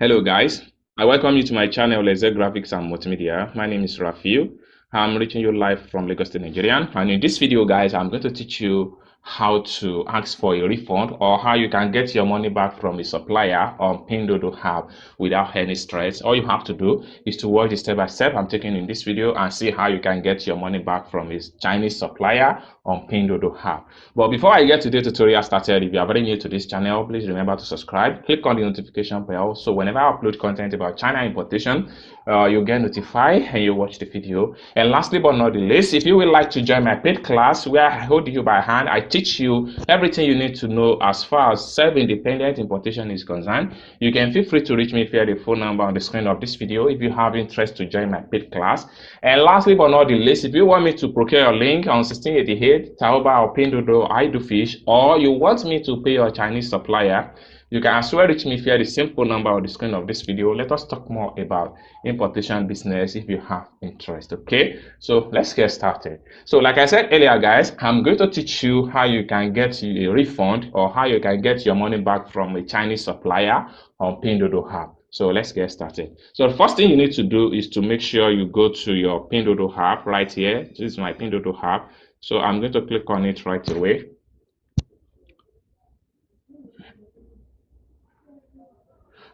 Hello guys, I welcome you to my channel Leze Graphics and Multimedia. My name is Rafiu. I'm reaching you live from Lagos State, Nigeria. And in this video guys, I'm going to teach you how to ask for a refund or how you can get your money back from a supplier on Pinduoduo app without any stress. All you have to do is to watch the step by step I'm taking in this video and see how you can get your money back from a Chinese supplier on Pinduoduo app. But before I get today's tutorial started, if you are very new to this channel, please remember to subscribe, click on the notification bell so whenever I upload content about China importation, you'll get notified and you watch the video. And lastly but not the least, if you would like to join my paid class where I hold you by hand, I teach you everything you need to know as far as self-independent importation is concerned, you can feel free to reach me via the phone number on the screen of this video if you have interest to join my paid class. And lastly but not the least, if you want me to procure a link on 1688 Taoba or Pinduoduo I do fish, or you want me to pay your Chinese supplier, you can as well reach me via the simple number on the screen of this video. Let us talk more about importation business if you have interest. Okay, so let's get started. So like I said earlier guys, I'm going to teach you how you can get a refund or how you can get your money back from a Chinese supplier on Pinduoduo app. So let's get started. So the first thing you need to do is to make sure you go to your Pinduoduo app right here. This is my Pinduoduo app. So I'm going to click on it right away.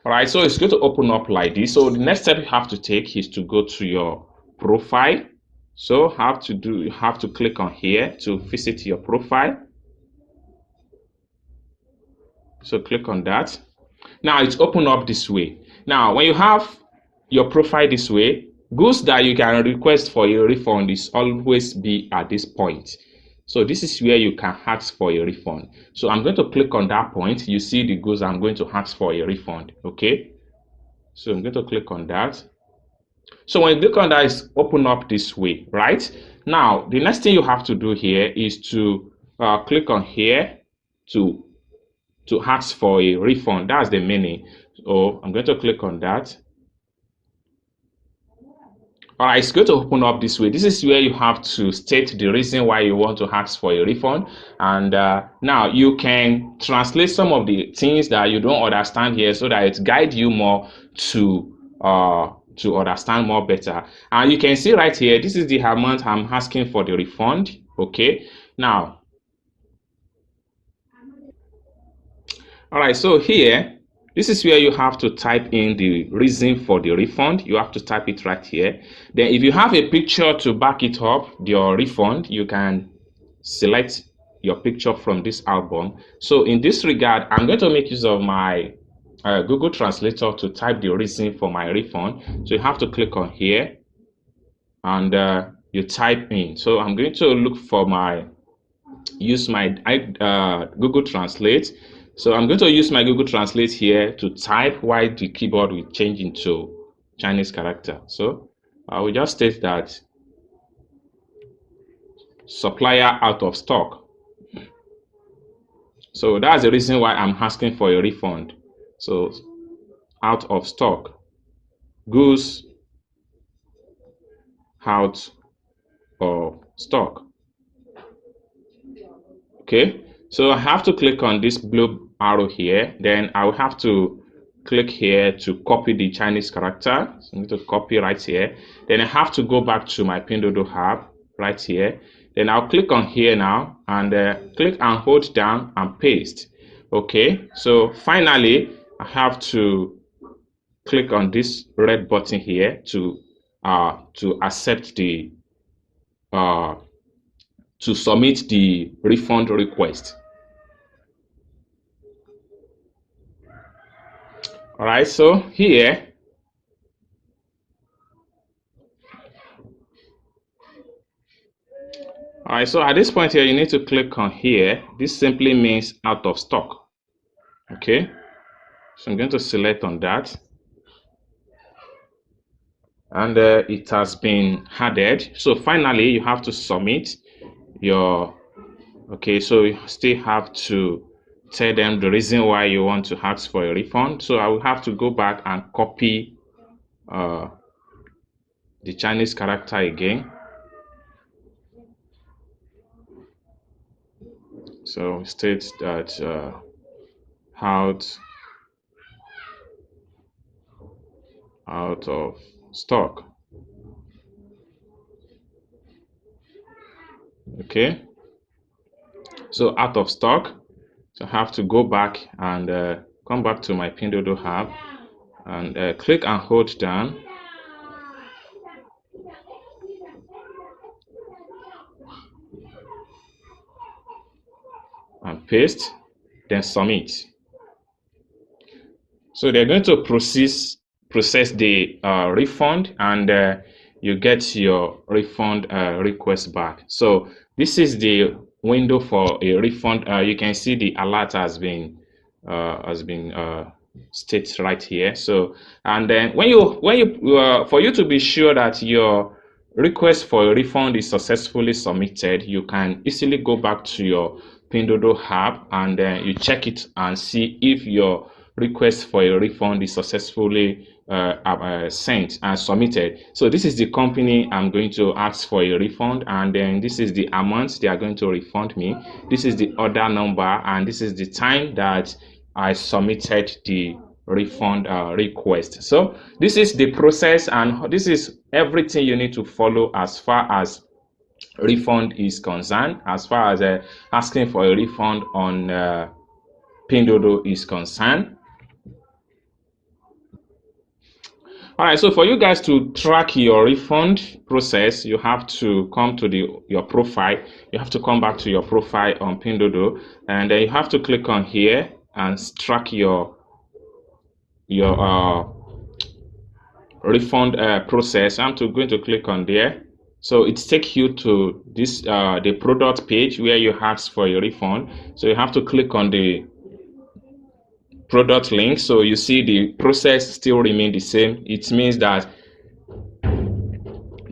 All right, so it's going to open up like this. So the next step you have to take is to go to your profile. So you have to click on here to visit your profile. So click on that. Now it's open up this way. Now when you have your profile this way, goods that you can request for a refund is always be at this point. So this is where you can ask for a refund. So I'm going to click on that point. You see the goods I'm going to ask for a refund. Okay. So I'm going to click on that. So when you click on that, it's open up this way, right? Now, the next thing you have to do here is to click on here to ask for a refund. That's the meaning. So I'm going to click on that. All right, it's going to open up this way. This is where you have to state the reason why you want to ask for a refund. And now you can translate some of the things that you don't understand here so that it guides you more to understand more better. And you can see right here, this is the amount I'm asking for the refund. Okay, now, all right, so here, this is where you have to type in the reason for the refund. You have to type it right here. Then if you have a picture to back it up, your refund, you can select your picture from this album. So in this regard, I'm going to make use of my Google Translator to type the reason for my refund. So you have to click on here and you type in. So I'm going to look for use my Google Translate. So I'm going to use my Google Translate here to type while the keyboard will change into Chinese character. So I will just state that supplier out of stock. So that's the reason why I'm asking for a refund. So out of stock, goods out of stock. Okay, so I have to click on this blue arrow here. Then I will have to click here to copy the Chinese character. So I'm going to copy right here. Then I have to go back to my Pinduoduo app right here. Then I'll click on here now and click and hold down and paste. Okay, so finally I have to click on this red button here to accept the to submit the refund request. All right, so here, all right, so at this point here, you need to click on here. This simply means out of stock. Okay, so I'm going to select on that. And it has been added. So finally, you have to submit your, okay, so you still have to tell them the reason why you want to ask for a refund. So I will have to go back and copy the Chinese character again. So state that out out of stock. Okay, so out of stock. So I have to go back and come back to my Pinduoduo app and click and hold down and paste, then submit. So they're going to process the refund, and you get your refund request back. So this is the window for a refund. You can see the alert has been stated right here. So, and then when you for you to be sure that your request for a refund is successfully submitted, you can easily go back to your Pinduoduo app and then you check it and see if your request for a refund is successfully sent and submitted. So this is the company I'm going to ask for a refund, and then this is the amount they are going to refund me. This is the order number, and this is the time that I submitted the refund request. So this is the process, and this is everything you need to follow as far as refund is concerned, as far as asking for a refund on Pinduoduo is concerned. All right, so for you guys to track your refund process, you have to come to your profile. You have to come back to your profile on Pinduoduo, and then you have to click on here and track your refund process. I'm going to click on there. So it takes you to this the product page where you ask for your refund. So you have to click on the product link. So you see the process still remain the same. It means that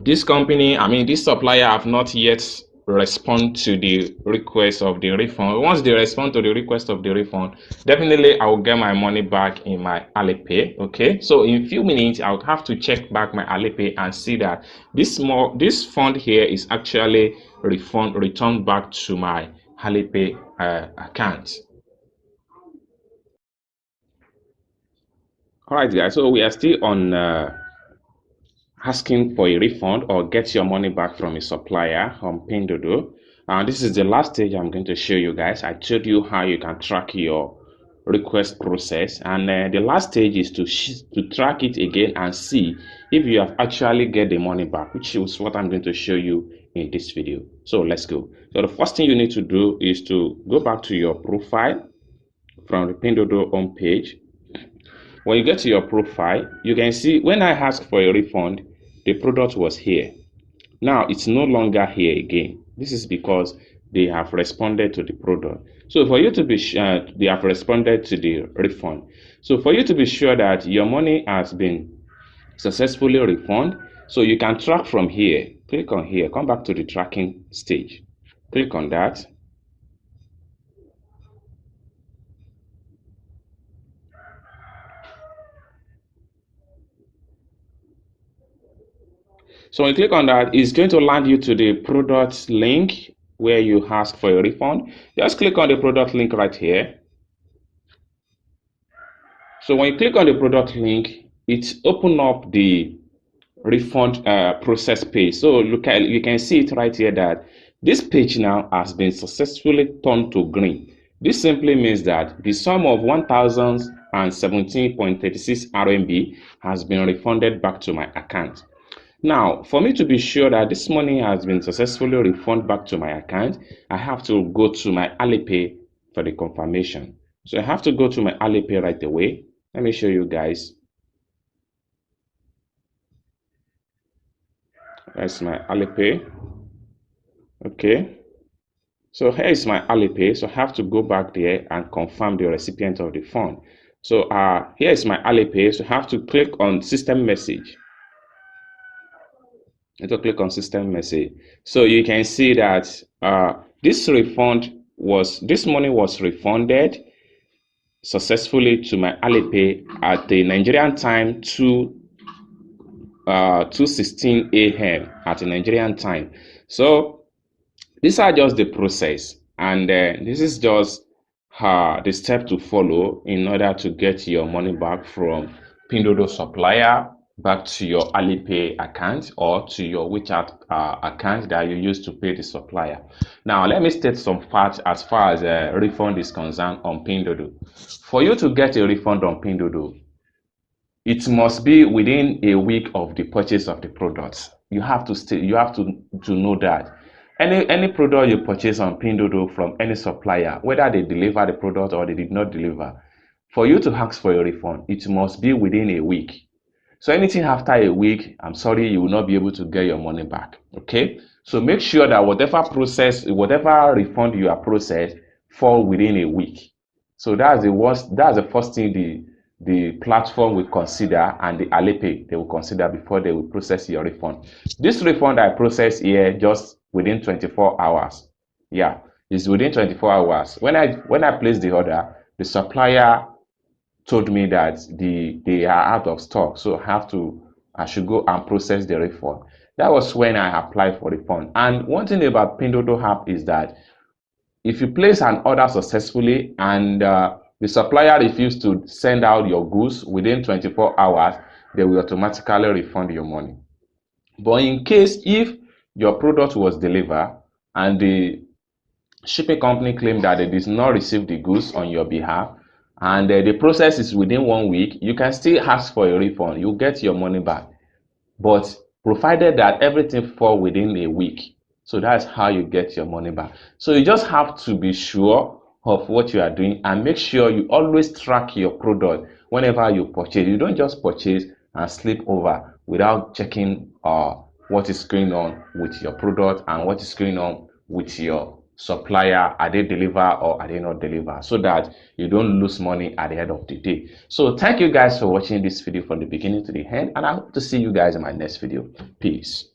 this company, this supplier have not yet respond to the request of the refund. Once they respond to the request of the refund, definitely I will get my money back in my Alipay. Okay, so in few minutes I'll have to check back my Alipay and see that this fund here is actually returned back to my Alipay account. All right, guys. So we are still on asking for a refund or get your money back from a supplier on Pinduoduo. This is the last stage I'm going to show you guys. I told you how you can track your request process, and the last stage is to track it again and see if you have actually get the money back, which is what I'm going to show you in this video. So let's go. So the first thing you need to do is to go back to your profile from the Pinduoduo home page. When you get to your profile, you can see when I asked for a refund, the product was here. Now it's no longer here again. This is because they have responded to the product. So for you to be sure, they have responded to the refund. So for you to be sure that your money has been successfully refunded, so you can track from here. Click on here, come back to the tracking stage. Click on that. So when you click on that, it's going to land you to the product link where you ask for a refund. Just click on the product link right here. So when you click on the product link, it opens up the refund process page. So you can see it right here that this page now has been successfully turned to green. This simply means that the sum of 1,017.36 RMB has been refunded back to my account. Now, for me to be sure that this money has been successfully refunded back to my account, I have to go to my Alipay for the confirmation. So I have to go to my Alipay right away. Let me show you guys. That's my Alipay. Okay. So here is my Alipay. So I have to go back there and confirm the recipient of the fund. So here is my Alipay. So I have to click on system message. To click on system message. So you can see that this money was refunded successfully to my Alipay at the Nigerian time 2:16 a.m. at the Nigerian time. So these are just the process, and this is just the step to follow in order to get your money back from Pinduoduo supplier back to your Alipay account or to your WeChat account that you use to pay the supplier. Now, let me state some facts as far as a refund is concerned on Pinduoduo. For you to get a refund on Pinduoduo, it must be within a week of the purchase of the product. You have to stay, you have to know that any product you purchase on Pinduoduo from any supplier, whether they deliver the product or they did not deliver, for you to ask for a refund, it must be within a week. So anything after a week, I'm sorry, you will not be able to get your money back. Okay. So make sure that whatever refund you are processed fall within a week. So that's the first thing the platform will consider, and the Alipay they will consider before they will process your refund. This refund I process here just within 24 hours. Yeah, it's within 24 hours. When I place the order, the supplier told me that they are out of stock, so I should go and process the refund. That was when I applied for refund. And one thing about Pinduoduo app is that if you place an order successfully and the supplier refuses to send out your goods within 24 hours, they will automatically refund your money. But in case if your product was delivered and the shipping company claimed that they did not receive the goods on your behalf and the process is within 1 week, you can still ask for a refund. You get your money back, but provided that everything fall within a week. So that's how you get your money back. So you just have to be sure of what you are doing and make sure you always track your product whenever you purchase. You don't just purchase and sleep over without checking what is going on with your product and what is going on with your supplier. Are they deliver or are they not deliver, so that you don't lose money at the end of the day. So thank you guys for watching this video from the beginning to the end, and I hope to see you guys in my next video. Peace.